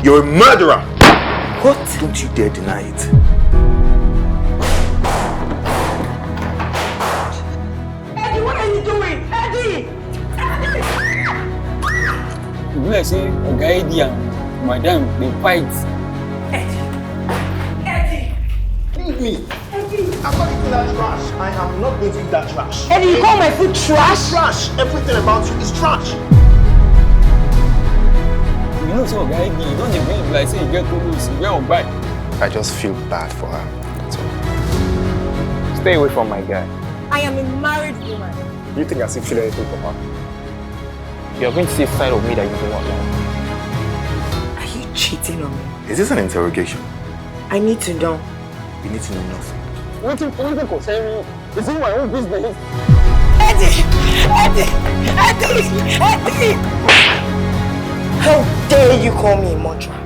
You're a murderer! What? Don't you dare deny it. Eddie, what are you doing? Eddie! You like say, okay, Eddie and Madam, they fight. Eddie! Leave me! Eddie! I'm not eating that trash. I am not going to eat that trash. Eddie, you call my food trash? Trash! Everything about you is trash. You know, so okay, Eddie, you don't believe like say you get to lose, you get on bike. I just feel bad for her. That's all. Stay away from my guy. I am a married woman. You think I still feel anything for her? You're going to see a side of me that you do not know. Are you cheating on me? Is this an interrogation? I need to know. You need to know nothing. What you concern me? It's in my own business. Eddie! Eddie! Eddie! Eddie! How dare you call me a murderer?